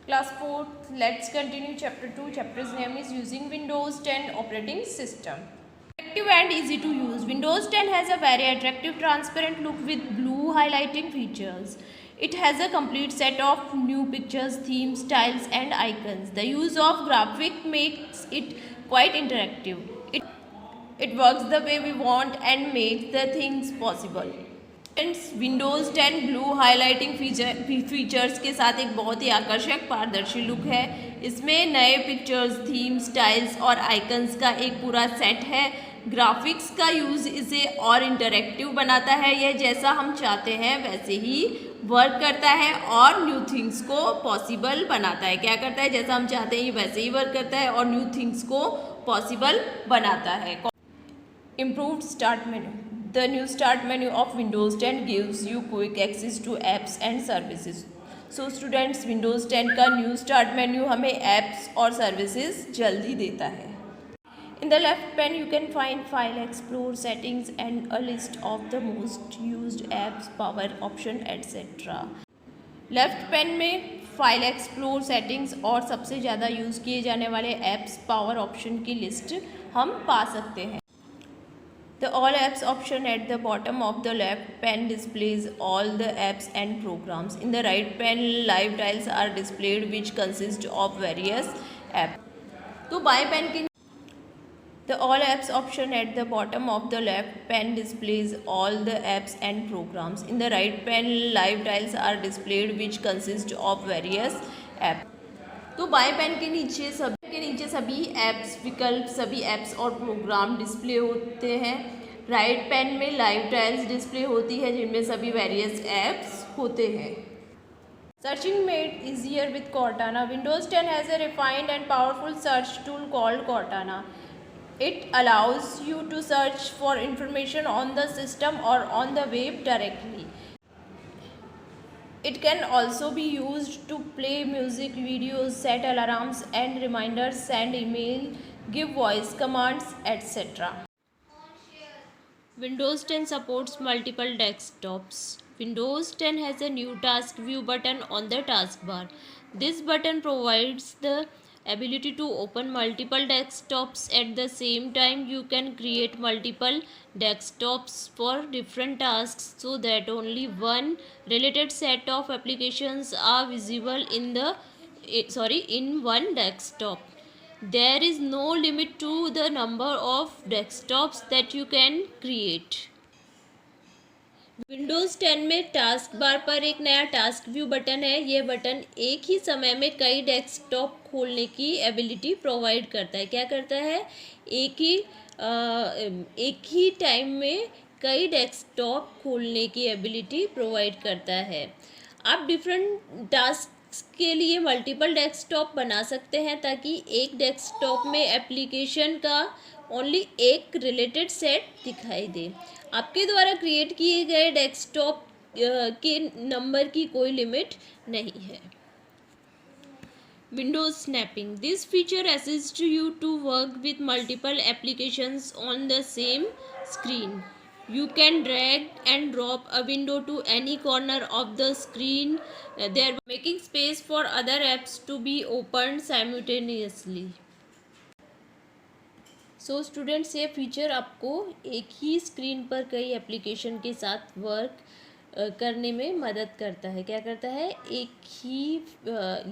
Class 4th, let's continue chapter 2. Chapter's name is Using Windows 10 Operating System. Attractive and easy to use. Windows 10 has a very attractive transparent look with blue highlighting features. It has a complete set of new pictures, themes, styles and icons. The use of graphic makes it quite interactive. It works the way we want and makes the things possible. Windows 10 blue highlighting features के साथ एक बहुत ही आकर्षक पारदर्शी look है। इसमें नए pictures, theme, styles और आइकन्स का एक पूरा सेट है। ग्राफिक्स का यूज़ इसे और इंटरेक्टिव बनाता है। यह जैसा हम चाहते हैं वैसे ही वर्क करता है और न्यू थिंग्स को पॉसिबल बनाता है। क्या करता है? जैसा हम चाहते हैं वैसे ही वर्क करता है और न्यू थिंग्स को पॉसिबल बनाता है। Improved Start Menu. The new Start menu of Windows 10 gives you quick access to apps and services. So students, Windows 10 का न्यू स्टार्ट मेन्यू हमें apps और services जल्दी देता है। In the left pane, you can find File Explore, Settings and a list of the most used apps, Power option, etc. Left pen में file explore, settings और सबसे ज़्यादा use किए जाने वाले ऐप्स, पावर ऑप्शन की लिस्ट हम पा सकते हैं। The All Apps option at the bottom of the left pane displays all the apps and programs. In the right pane, live tiles are displayed which consist of various apps. तो बाएं pan के The All Apps option at the bottom of the left pane displays all the apps and programs. In the right pane, live tiles are displayed which consist of various apps. तो बाएं pan के नीचे सभी apps विकल्प, सभी apps और programme display होते हैं। राइट पैन में लाइव टाइल्स डिस्प्ले होती है जिनमें सभी वेरियस ऐप्स होते हैं। Searching made easier with Cortana. Windows 10 has a refined and powerful search tool called Cortana. It allows you to search for information on the system or on the web directly. It can also be used to play music, videos, set alarms and reminders, send email, give voice commands, etc. Windows 10 supports multiple desktops. Windows 10 has a new task view button on the taskbar. This button provides the ability to open multiple desktops at the same time. You can create multiple desktops for different tasks so that only one related set of applications are visible in one desktop. There is no limit to the number of desktops that you can create. Windows 10 में task bar पर एक नया task view button है। ये button एक ही समय में कई डेस्कटॉप खोलने की एबिलिटी प्रोवाइड करता है। क्या करता है? एक ही टाइम में कई डेस्कटॉप खोलने की एबिलिटी प्रोवाइड करता है। आप डिफरेंट टास्क के लिए मल्टीपल डेस्कटॉप बना सकते हैं ताकि एक डेस्कटॉप में एप्लीकेशन का ओनली एक रिलेटेड सेट दिखाई दे। आपके द्वारा क्रिएट किए गए डेस्कटॉप के नंबर की कोई लिमिट नहीं है। Windows snapping. This feature assist you to work with multiple applications on the same screen. You can drag and drop a window to any corner of the screen, thereby making space for other apps to be opened simultaneously. So students, ये feature आपको एक ही screen पर कई application के साथ work करने में मदद करता है। क्या करता है?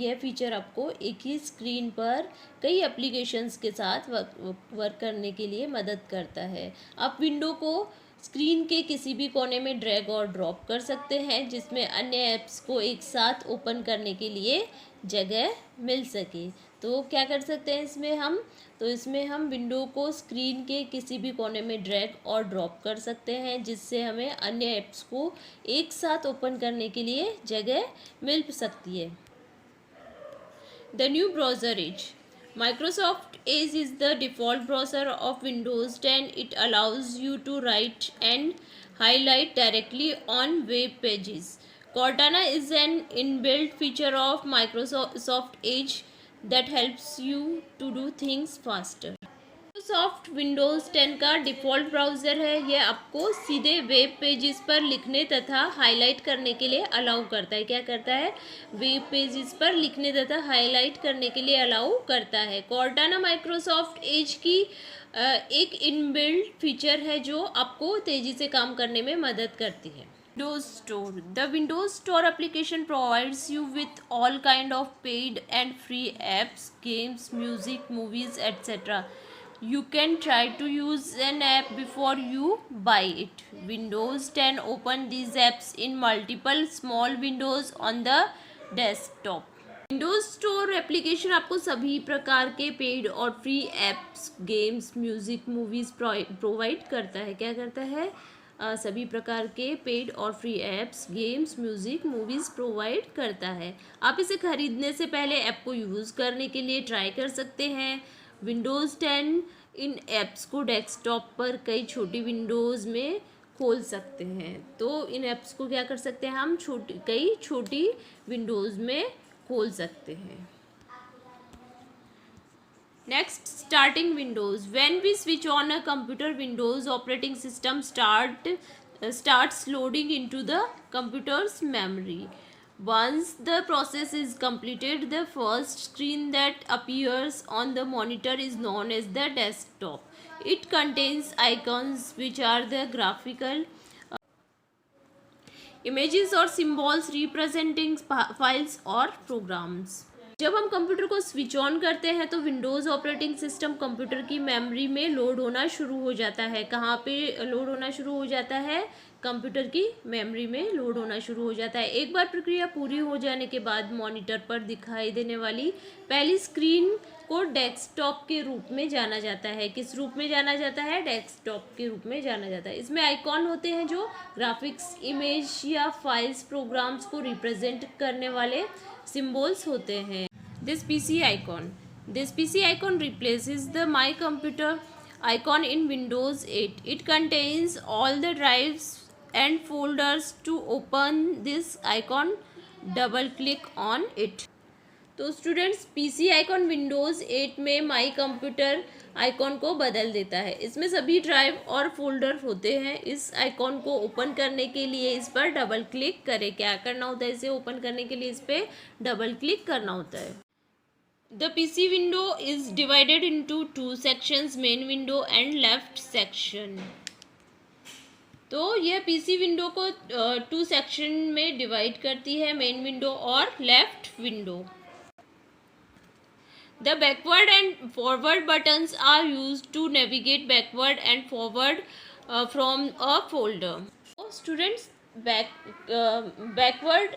यह फीचर आपको एक ही स्क्रीन पर कई एप्लीकेशंस के साथ वर्क करने के लिए मदद करता है। आप विंडो को स्क्रीन के किसी भी कोने में ड्रैग और ड्रॉप कर सकते हैं जिसमें अन्य ऐप्स को एक साथ ओपन करने के लिए जगह मिल सके। तो क्या कर सकते हैं इसमें हम विंडो को स्क्रीन के किसी भी कोने में ड्रैग और ड्रॉप कर सकते हैं जिससे हमें अन्य ऐप्स को एक साथ ओपन करने के लिए जगह मिल सकती है। The new browser Edge. Microsoft Edge is the default browser of Windows 10. It allows you to write and highlight directly on web pages. Cortana is an inbuilt feature of Microsoft Edge that helps you to do things faster. Microsoft Windows 10 का default browser है। यह आपको सीधे web pages पर लिखने तथा highlight करने के लिए अलाउ करता है। क्या करता है? वेब पेजेस पर लिखने तथा हाईलाइट करने के लिए अलाउ करता है। कॉर्टाना माइक्रोसॉफ्ट एज की एक इनबिल्ट फीचर है जो आपको तेज़ी से काम करने में मदद करती है। Windows Store. The Windows Store application provides you with all kind of paid and free apps, games, music, movies, etc. You can try to use an app before you buy it. Windows 10 open these apps in multiple small windows on the desktop. Windows store application आपको सभी प्रकार के paid और free apps, games, music, movies provide करता है। क्या करता है? सभी प्रकार के पेड और free apps, games, music, movies provide करता है। आप इसे खरीदने से पहले ऐप को यूज़ करने के लिए ट्राई कर सकते हैं। विंडोज़ 10 इन ऐप्स को डेस्कटॉप पर कई छोटी विंडोज़ में खोल सकते हैं। तो इन ऐप्स को क्या कर सकते हैं हम? कई छोटी विंडोज़ में खोल सकते हैं। Next, starting Windows. When we switch on a computer, Windows operating system starts loading into the computer's memory. Once the process is completed, the first screen that appears on the monitor is known as the desktop. It contains icons which are the graphical images or symbols representing files or programs. जब हम computer को switch on करते हैं तो Windows operating system computer की memory में load होना शुरू हो जाता है। कहाँ पे लोड होना शुरू हो जाता है? कंप्यूटर की मेमोरी में लोड होना शुरू हो जाता है। एक बार प्रक्रिया पूरी हो जाने के बाद मॉनिटर पर दिखाई देने वाली पहली स्क्रीन को डेस्कटॉप के रूप में जाना जाता है। किस रूप में जाना जाता है? डेस्कटॉप के रूप में जाना जाता है। इसमें आइकॉन होते हैं जो ग्राफिक्स, इमेज या फाइल्स, प्रोग्राम्स को रिप्रेजेंट करने वाले symbols होते हैं। This PC icon replaces the My Computer icon in Windows 8. It contains all the drives and folders. To open this icon, double click on it. तो students, PC icon Windows 8 में my computer icon को बदल देता है। इसमें सभी drive और folder होते हैं। इस आइकॉन को ओपन करने के लिए इस पर डबल क्लिक करें। क्या करना होता है? इसे ओपन करने के लिए इस पर डबल क्लिक करना होता है। The PC window is divided into 2 sections, main window and left section. तो यह पीसी विंडो को 2 सेक्शन में डिवाइड करती है, मेन विंडो और left window. The backward and forward buttons are used to navigate backward and forward from a folder. So students, backward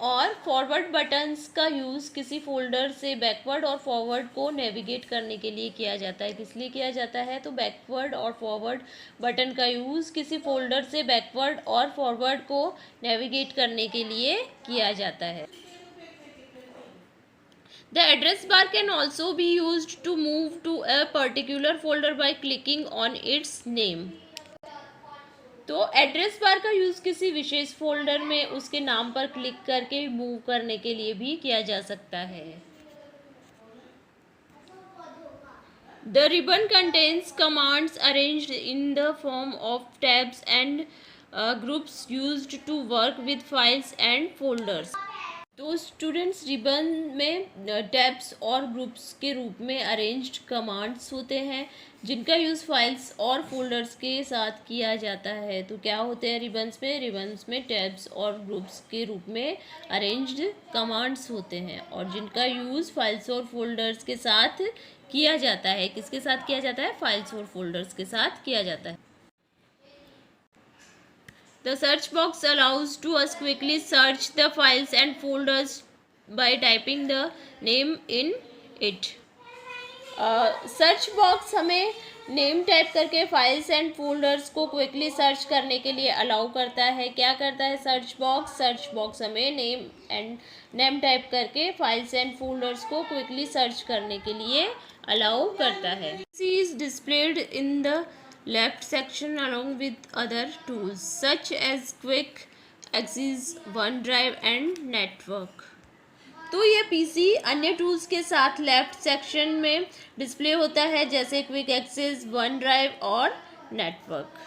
और forward buttons का use किसी फोल्डर से बैकवर्ड और फॉरवर्ड को नेविगेट करने के लिए किया जाता है। किस लिए किया जाता है? तो बैकवर्ड और फॉरवर्ड बटन का यूज़ किसी फोल्डर से बैकवर्ड और फॉरवर्ड को नेविगेट करने के लिए किया जाता है। The address bar can also be used to move to a particular folder by clicking on its name. तो एड्रेस बार का यूज़ किसी विशेष फोल्डर में उसके नाम पर क्लिक करके मूव करने के लिए भी किया जा सकता है। The ribbon contains commands arranged in the form of tabs and groups used to work with files and folders. तो स्टूडेंट्स, रिबन में टैब्स और ग्रुप्स के रूप में अरेंज्ड कमांड्स होते हैं जिनका यूज़ फाइल्स और फोल्डर्स के साथ किया जाता है। तो क्या होते हैं रिबन्स में? रिबन्स में टैब्स और ग्रुप्स के रूप में अरेंज्ड कमांड्स होते हैं और जिनका यूज़ फाइल्स और फोल्डर्स के साथ किया जाता है। किसके साथ किया जाता है? फाइल्स और फोल्डर्स के साथ किया जाता है। The search box allows to us quickly search the files and folders by typing the name in it. Search box हमें नेम टाइप करके फाइल्स एंड फोल्डर्स को क्विकली सर्च करने के लिए अलाउ करता है। क्या करता है सर्च बॉक्स? सर्च बॉक्स हमें नेम टाइप करके फाइल्स एंड फोल्डर्स को क्विकली सर्च करने के लिए अलाउ करता है। C is displayed in the left section along with other tools such as Quick Access, OneDrive and Network. तो ये पीसी अन्य टूल्स के साथ लेफ्ट सेक्शन में डिस्प्ले होता है, जैसे क्विक एक्सेस, वन ड्राइव और नेटवर्क।